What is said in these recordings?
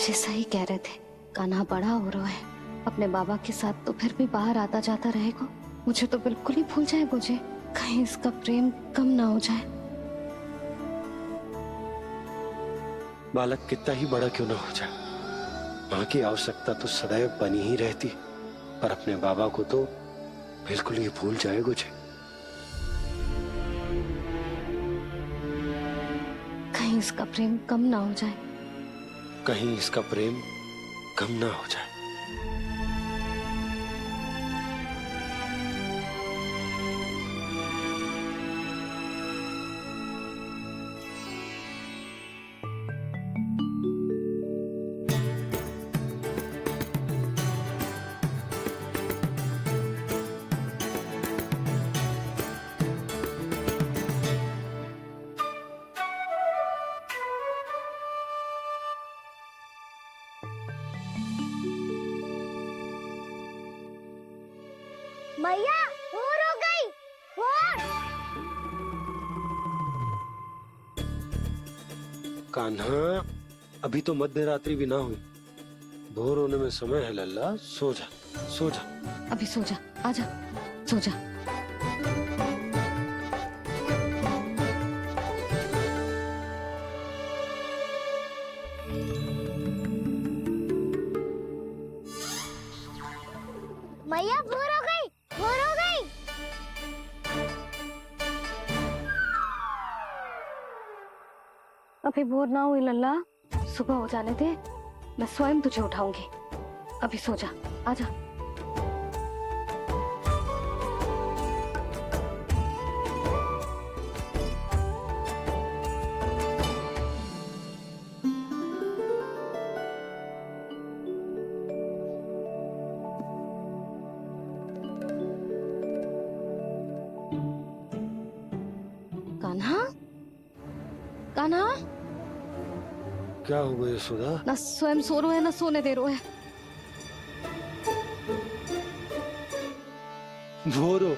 जी सही कह रहे थे, कान्हा बड़ा हो रहा है, अपने बाबा के साथ तो फिर भी बाहर आता जाता रहेगा। मुझे तो बिल्कुल ही भूल जाए मुझे, कहीं इसका प्रेम कम ना हो जाए। बालक कितना ही बड़ा क्यों ना हो जाए, माँ की आवश्यकता तो सदैव बनी ही रहती, पर अपने बाबा को तो बिल्कुल ही भूल जाए मुझे। कहीं इसका प्रेम कम ना हो जाए, कहीं इसका प्रेम कम ना हो जाए। मैया भोर हो गई। भोर। कान्हा, अभी तो मध्य रात्रि भी ना हुई, भोर होने में समय है लल्ला, सो जा सो जा। अभी सो जा, आजा सो जा। मैया भोर हो गई, भोर हो गई। अभी भोर ना हुई लल्ला, सुबह हो जाने दे, मैं स्वयं तुझे उठाऊंगी। अभी सो जा, आजा। कान्हा, कान्हा, क्या हो गया सुधा? ना स्वयं सो रहे है ना सोने दे रहे है। भोर हो।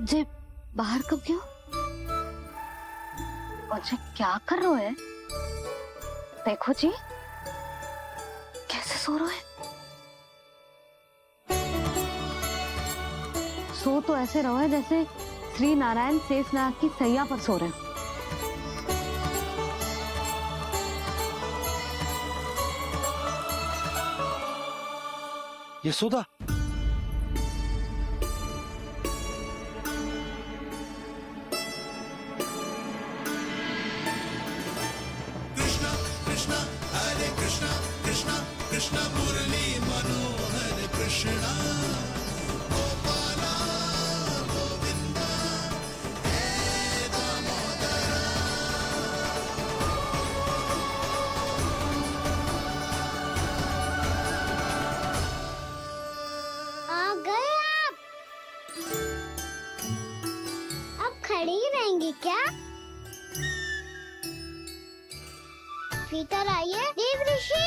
जे बाहर कब गयो? और जे क्या कर रहे है? देखो जी, कैसे सो रहे हैं। सो तो ऐसे रहो है जैसे श्री नारायण शेषनाग की सैया पर सो रहे हैं। यशोदा, आ गए आप। अब खड़ी ही रहेंगी क्या? भीतर आइए देव ऋषि।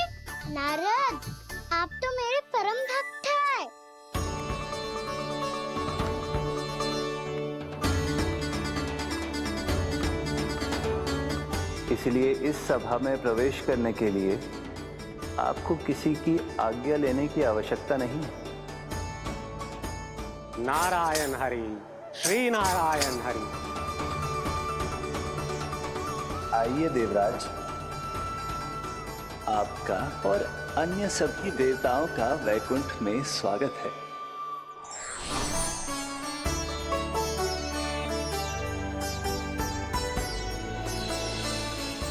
नारद, आप तो मेरे परम भक्त हैं। इसलिए इस सभा में प्रवेश करने के लिए आपको किसी की आज्ञा लेने की आवश्यकता नहीं है। नारायण हरि, श्री नारायण हरि। आइए देवराज, आपका और अन्य सभी देवताओं का वैकुंठ में स्वागत है।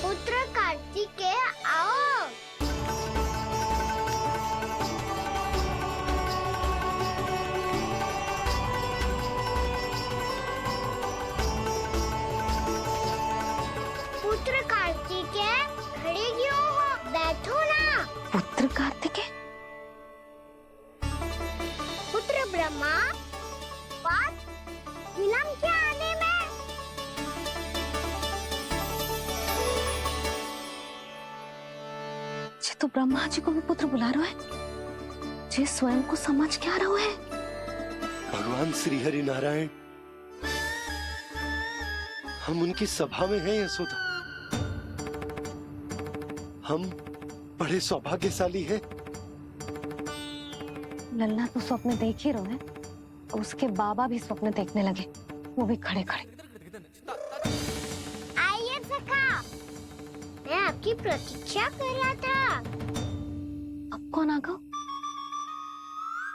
पुत्र कार्तिकेय आओ। पुत्र कार्तिकेय खड़े क्यों हो? बैठो ना। पुत्र कार्तिकेय, पुत्र ब्रह्मा, बात विलंब क्या आने में? ये तो ब्रह्मा जी को भी पुत्र बुला रहा है, जे स्वयं को समझ क्या रहा है। भगवान श्री हरि नारायण, हम उनकी सभा में हैं यशोदा। हम बड़े सौभाग्यशाली हैं। लल्ला तो स्वप्न देख ही रहे हैं, और उसके बाबा भी स्वप्न देखने लगे, वो भी खड़े खड़े। आइए सखा, मैं आपकी प्रतीक्षा कर रहा था। अब कौन आ गया?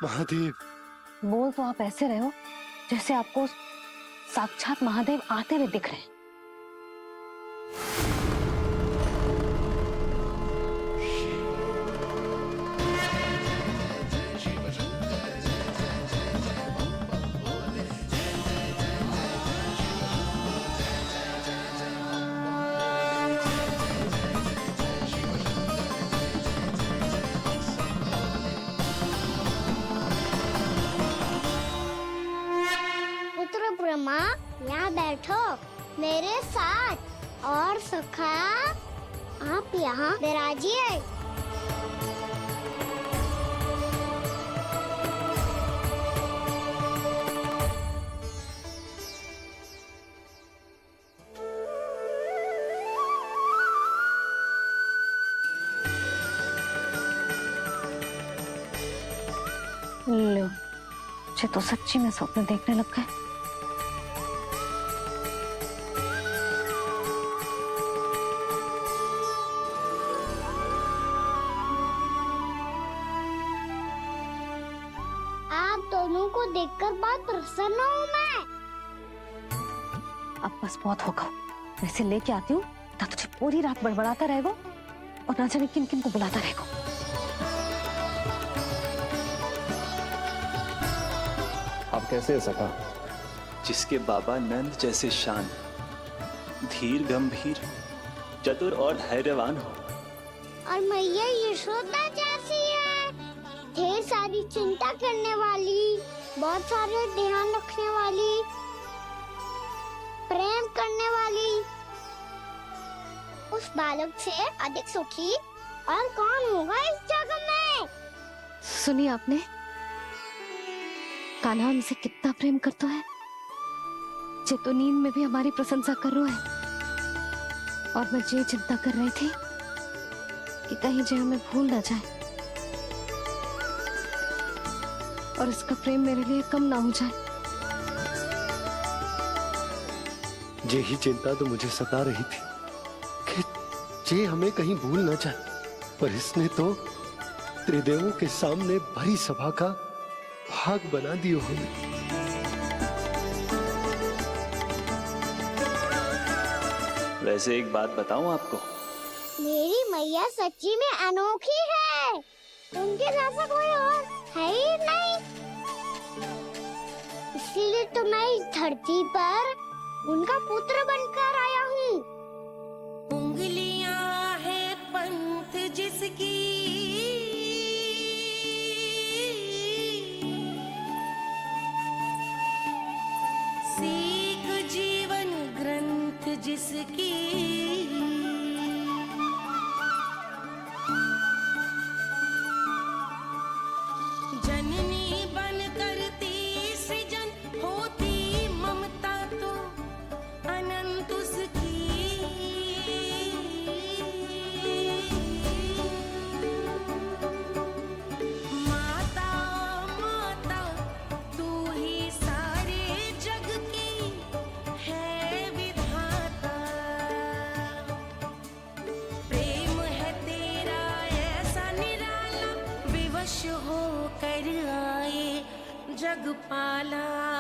महादेव। बोल तो आप ऐसे रहे हो जैसे आपको साक्षात महादेव आते हुए दिख रहे हैं। पुत्र ब्रह्मा, यहाँ बैठो मेरे साथ। और सखा, आप यहाँ विराजिए। लो, मुझे तो सच्ची में स्वप्न देखने लग गए। आप दोनों को देखकर बहुत प्रसन्न हूँ मैं। अब बस बहुत होगा, मैं इसे लेके आती हूँ, ना तुझे पूरी रात बड़बड़ाता रहेगा और ना जाने किन किन को बुलाता रहेगा। आप कैसे है सखा? जिसके बाबा नंद जैसे शान, धीर गंभीर, चतुर और धैर्यवान हो, और मैया यशोदा जैसी है, ढेर सारी चिंता करने वाली, बहुत सारे ध्यान रखने वाली, प्रेम करने वाली। उस बालक से अधिक सुखी और कौन होगा इस जगत में? सुनिए आपने, कान्हा हमसे कितना प्रेम करता है, जे तो नींद में भी हमारी प्रशंसा कर रहा है। और मैं ये चिंता कर रही थी कि कहीं जे हमें भूल ना जाए और इसका प्रेम मेरे लिए कम ना हो जाए। यही चिंता तो मुझे सता रही थी कि जे हमें कहीं भूल ना जाए, पर इसने तो त्रिदेवों के सामने भरी सभा का भाग बना दियो हमें। वैसे एक बात बताऊं आपको, मेरी मैया सच्ची में अनोखी है, उनके जैसा कोई और है ही नहीं। इसीलिए तो मैं इस धरती पर उनका पुत्र बनकर आया हूँ। उंगलियां है पंथ जिसकी, सीख जीवन ग्रंथ जिसकी, जननी बन करती सृजन, होती ममता तो अनंत उसकी। माता माता तू ही सारे जग की है विधाता, प्रेम है तेरा ऐसा निराला, विवश हो कर आए जग पाला।